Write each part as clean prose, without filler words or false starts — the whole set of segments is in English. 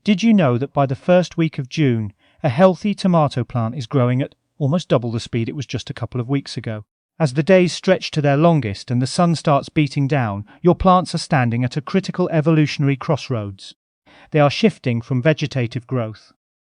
Did you know that by the first week of June, a healthy tomato plant is growing at almost double the speed it was just a couple of weeks ago? As the days stretch to their longest and the sun starts beating down, your plants are standing at a critical evolutionary crossroads. They are shifting from vegetative growth,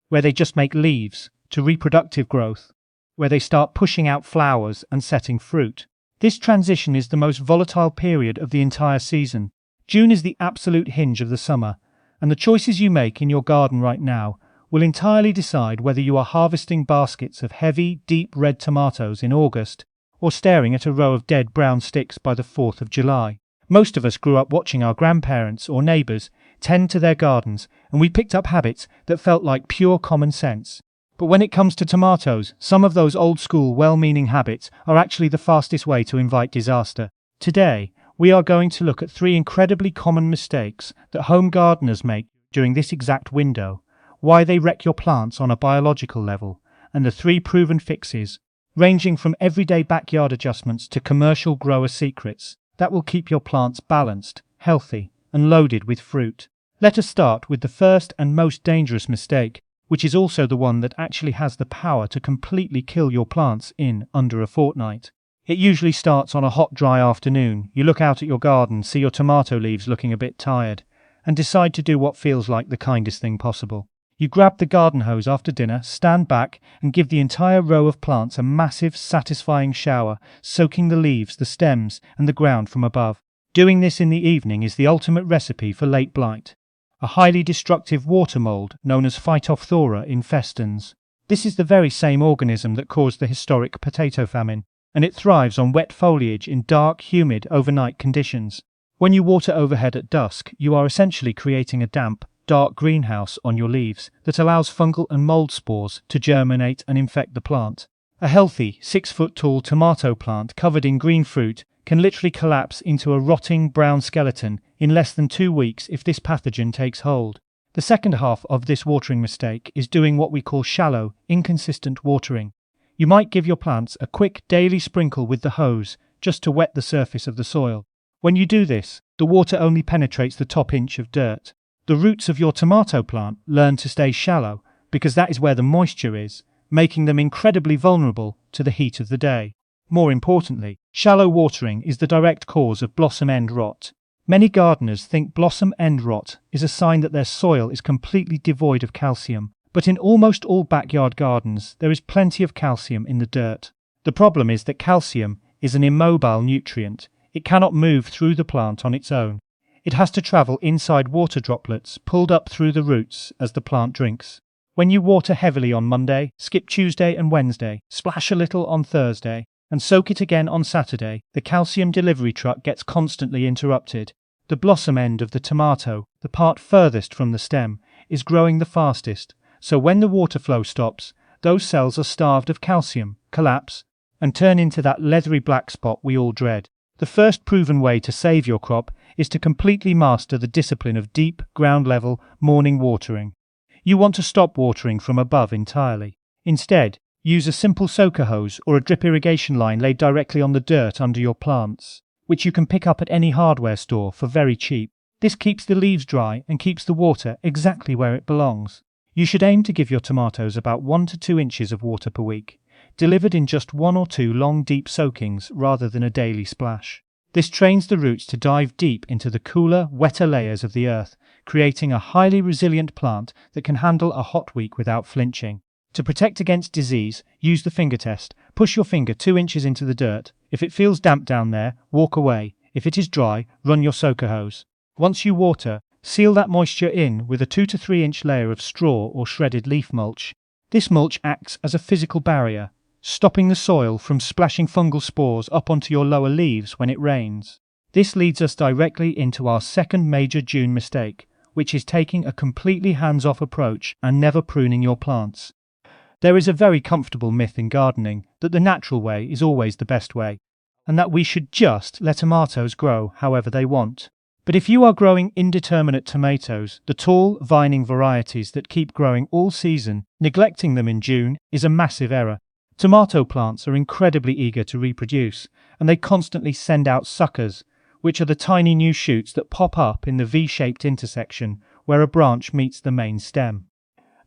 where they just make leaves, to reproductive growth, where they start pushing out flowers and setting fruit. This transition is the most volatile period of the entire season. June is the absolute hinge of the summer, and the choices you make in your garden right now will entirely decide whether you are harvesting baskets of heavy, deep red tomatoes in August or staring at a row of dead brown sticks by the 4th of July. Most of us grew up watching our grandparents or neighbours tend to their gardens, and we picked up habits that felt like pure common sense. But when it comes to tomatoes, some of those old-school, well-meaning habits are actually the fastest way to invite disaster. Today, we are going to look at 3 incredibly common mistakes that home gardeners make during this exact window, why they wreck your plants on a biological level, and the 3 proven fixes, ranging from everyday backyard adjustments to commercial grower secrets, that will keep your plants balanced, healthy, and loaded with fruit. Let us start with the first and most dangerous mistake, which is also the one that actually has the power to completely kill your plants in under a fortnight. It usually starts on a hot, dry afternoon. You look out at your garden, see your tomato leaves looking a bit tired, and decide to do what feels like the kindest thing possible. You grab the garden hose after dinner, stand back, and give the entire row of plants a massive, satisfying shower, soaking the leaves, the stems, and the ground from above. Doing this in the evening is the ultimate recipe for late blight, a highly destructive water mold known as Phytophthora infestans. This is the very same organism that caused the historic potato famine, and it thrives on wet foliage in dark, humid, overnight conditions. When you water overhead at dusk, you are essentially creating a damp, dark greenhouse on your leaves that allows fungal and mold spores to germinate and infect the plant. A healthy, 6-foot-tall tomato plant covered in green fruit can literally collapse into a rotting brown skeleton in less than 2 weeks if this pathogen takes hold. The second half of this watering mistake is doing what we call shallow, inconsistent watering. You might give your plants a quick daily sprinkle with the hose just to wet the surface of the soil. When you do this, the water only penetrates the top inch of dirt. The roots of your tomato plant learn to stay shallow because that is where the moisture is, making them incredibly vulnerable to the heat of the day. More importantly, shallow watering is the direct cause of blossom end rot. Many gardeners think blossom end rot is a sign that their soil is completely devoid of calcium. But in almost all backyard gardens, there is plenty of calcium in the dirt. The problem is that calcium is an immobile nutrient. It cannot move through the plant on its own. It has to travel inside water droplets pulled up through the roots as the plant drinks. When you water heavily on Monday, skip Tuesday and Wednesday, splash a little on Thursday, and soak it again on Saturday, the calcium delivery truck gets constantly interrupted. The blossom end of the tomato, the part furthest from the stem, is growing the fastest. So when the water flow stops, those cells are starved of calcium, collapse, and turn into that leathery black spot we all dread. The first proven way to save your crop is to completely master the discipline of deep, ground-level, morning watering. You want to stop watering from above entirely. Instead, use a simple soaker hose or a drip irrigation line laid directly on the dirt under your plants, which you can pick up at any hardware store for very cheap. This keeps the leaves dry and keeps the water exactly where it belongs. You should aim to give your tomatoes about 1 to 2 inches of water per week, delivered in just 1 or 2 long deep soakings rather than a daily splash. This trains the roots to dive deep into the cooler, wetter layers of the earth, creating a highly resilient plant that can handle a hot week without flinching. To protect against disease, use the finger test. Push your finger 2 inches into the dirt. If it feels damp down there, walk away. If it is dry, run your soaker hose. Once you water, seal that moisture in with a 2 to 3 inch layer of straw or shredded leaf mulch. This mulch acts as a physical barrier, stopping the soil from splashing fungal spores up onto your lower leaves when it rains. This leads us directly into our second major June mistake, which is taking a completely hands-off approach and never pruning your plants. There is a very comfortable myth in gardening that the natural way is always the best way, and that we should just let tomatoes grow however they want. But if you are growing indeterminate tomatoes, the tall, vining varieties that keep growing all season, neglecting them in June is a massive error. Tomato plants are incredibly eager to reproduce, and they constantly send out suckers, which are the tiny new shoots that pop up in the V-shaped intersection where a branch meets the main stem.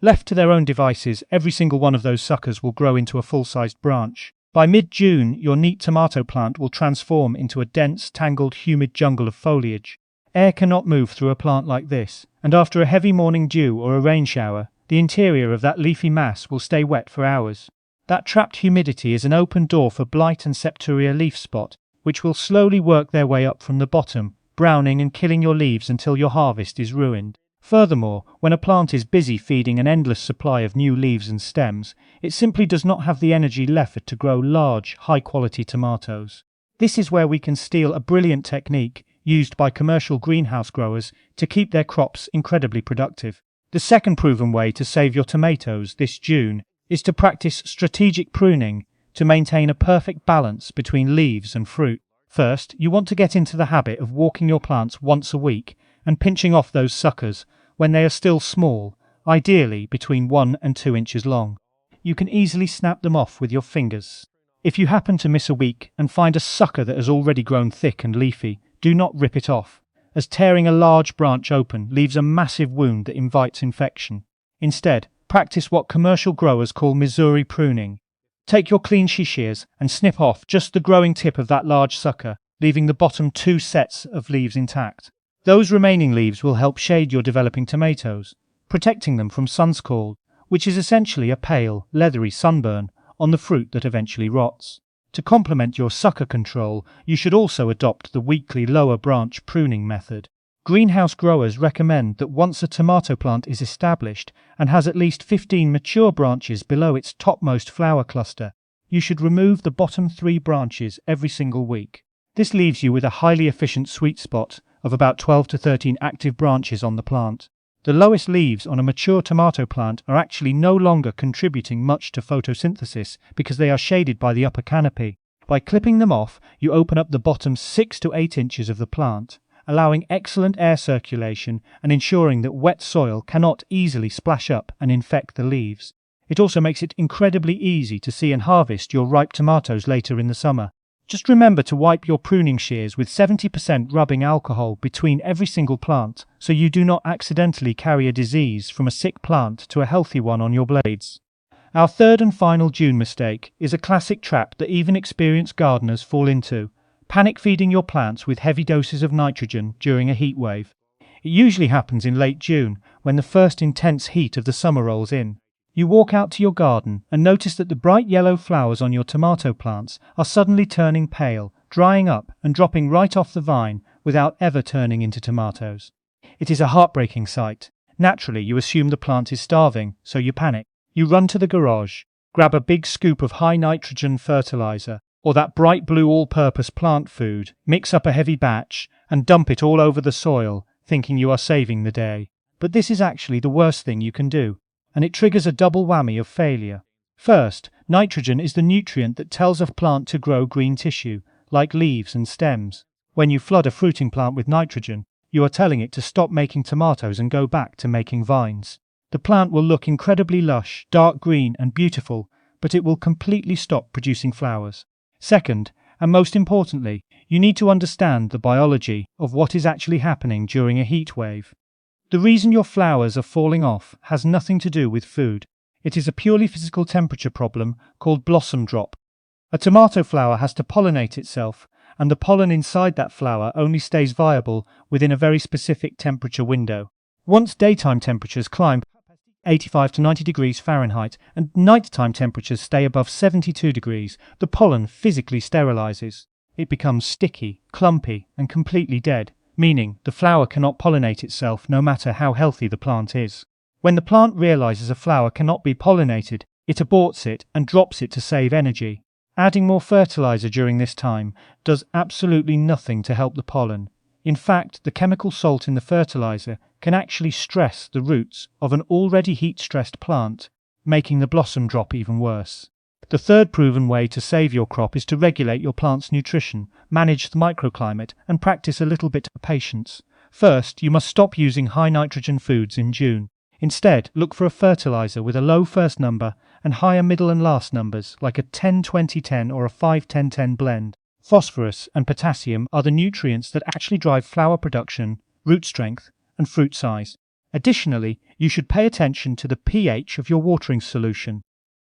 Left to their own devices, every single one of those suckers will grow into a full-sized branch. By mid-June, your neat tomato plant will transform into a dense, tangled, humid jungle of foliage. Air cannot move through a plant like this, and after a heavy morning dew or a rain shower, the interior of that leafy mass will stay wet for hours. That trapped humidity is an open door for blight and septoria leaf spot, which will slowly work their way up from the bottom, browning and killing your leaves until your harvest is ruined. Furthermore, when a plant is busy feeding an endless supply of new leaves and stems, it simply does not have the energy left to grow large, high-quality tomatoes. This is where we can steal a brilliant technique used by commercial greenhouse growers to keep their crops incredibly productive. The second proven way to save your tomatoes this June is to practice strategic pruning to maintain a perfect balance between leaves and fruit. First, you want to get into the habit of walking your plants once a week and pinching off those suckers when they are still small, ideally between 1 and 2 inches long. You can easily snap them off with your fingers. If you happen to miss a week and find a sucker that has already grown thick and leafy, do not rip it off, as tearing a large branch open leaves a massive wound that invites infection. Instead, practice what commercial growers call Missouri pruning. Take your clean shears and snip off just the growing tip of that large sucker, leaving the bottom 2 sets of leaves intact. Those remaining leaves will help shade your developing tomatoes, protecting them from sunscald, which is essentially a pale, leathery sunburn on the fruit that eventually rots. To complement your sucker control, you should also adopt the weekly lower branch pruning method. Greenhouse growers recommend that once a tomato plant is established and has at least 15 mature branches below its topmost flower cluster, you should remove the bottom 3 branches every single week. This leaves you with a highly efficient sweet spot of about 12 to 13 active branches on the plant. The lowest leaves on a mature tomato plant are actually no longer contributing much to photosynthesis because they are shaded by the upper canopy. By clipping them off, you open up the bottom 6 to 8 inches of the plant, allowing excellent air circulation and ensuring that wet soil cannot easily splash up and infect the leaves. It also makes it incredibly easy to see and harvest your ripe tomatoes later in the summer. Just remember to wipe your pruning shears with 70% rubbing alcohol between every single plant so you do not accidentally carry a disease from a sick plant to a healthy one on your blades. Our third and final June mistake is a classic trap that even experienced gardeners fall into: panic feeding your plants with heavy doses of nitrogen during a heat wave. It usually happens in late June when the first intense heat of the summer rolls in. You walk out to your garden and notice that the bright yellow flowers on your tomato plants are suddenly turning pale, drying up and dropping right off the vine without ever turning into tomatoes. It is a heartbreaking sight. Naturally, you assume the plant is starving, so you panic. You run to the garage, grab a big scoop of high nitrogen fertilizer or that bright blue all-purpose plant food, mix up a heavy batch and dump it all over the soil, thinking you are saving the day. But this is actually the worst thing you can do, and it triggers a double whammy of failure. First, nitrogen is the nutrient that tells a plant to grow green tissue, like leaves and stems. When you flood a fruiting plant with nitrogen, you are telling it to stop making tomatoes and go back to making vines. The plant will look incredibly lush, dark green and beautiful, but it will completely stop producing flowers. Second, and most importantly, you need to understand the biology of what is actually happening during a heat wave. The reason your flowers are falling off has nothing to do with food. It is a purely physical temperature problem called blossom drop. A tomato flower has to pollinate itself, and the pollen inside that flower only stays viable within a very specific temperature window. Once daytime temperatures climb 85 to 90 degrees Fahrenheit and nighttime temperatures stay above 72 degrees, the pollen physically sterilizes. It becomes sticky, clumpy, and completely dead, meaning the flower cannot pollinate itself no matter how healthy the plant is. When the plant realizes a flower cannot be pollinated, it aborts it and drops it to save energy. Adding more fertilizer during this time does absolutely nothing to help the pollen. In fact, the chemical salt in the fertilizer can actually stress the roots of an already heat-stressed plant, making the blossom drop even worse. The third proven way to save your crop is to regulate your plant's nutrition, manage the microclimate, and practice a little bit of patience. First, you must stop using high nitrogen foods in June. Instead, look for a fertilizer with a low first number and higher middle and last numbers, like a 10-20-10 or a 5-10-10 blend. Phosphorus and potassium are the nutrients that actually drive flower production, root strength, and fruit size. Additionally, you should pay attention to the pH of your watering solution,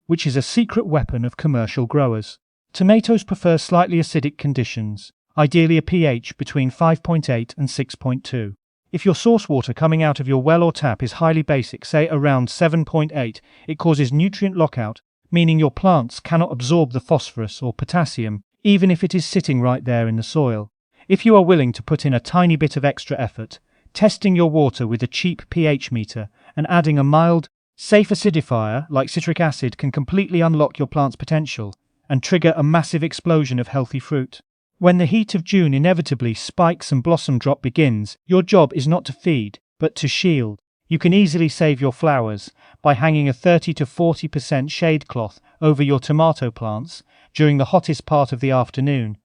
which is a secret weapon of commercial growers. Tomatoes prefer slightly acidic conditions, ideally a pH between 5.8 and 6.2. If your source water coming out of your well or tap is highly basic, say around 7.8, it causes nutrient lockout, meaning your plants cannot absorb the phosphorus or potassium, even if it is sitting right there in the soil. If you are willing to put in a tiny bit of extra effort, testing your water with a cheap pH meter and adding a mild, safe acidifier like citric acid can completely unlock your plant's potential and trigger a massive explosion of healthy fruit. When the heat of June inevitably spikes and blossom drop begins, your job is not to feed, but to shield. You can easily save your flowers by hanging a 30 to 40% shade cloth over your tomato plants during the hottest part of the afternoon.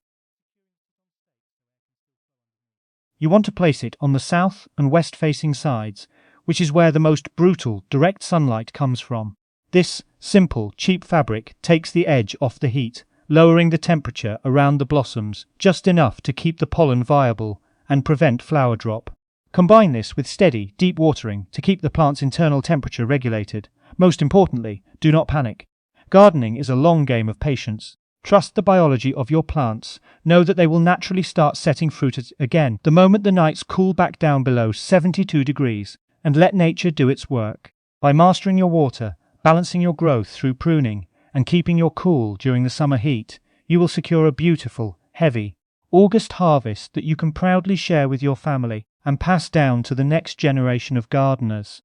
You want to place it on the south and west facing sides, which is where the most brutal, direct sunlight comes from. This simple, cheap fabric takes the edge off the heat, lowering the temperature around the blossoms just enough to keep the pollen viable and prevent flower drop. Combine this with steady, deep watering to keep the plant's internal temperature regulated. Most importantly, do not panic. Gardening is a long game of patience. Trust the biology of your plants. Know that they will naturally start setting fruit again the moment the nights cool back down below 72 degrees, and let nature do its work. By mastering your water, balancing your growth through pruning, and keeping your cool during the summer heat, you will secure a beautiful, heavy, August harvest that you can proudly share with your family and pass down to the next generation of gardeners.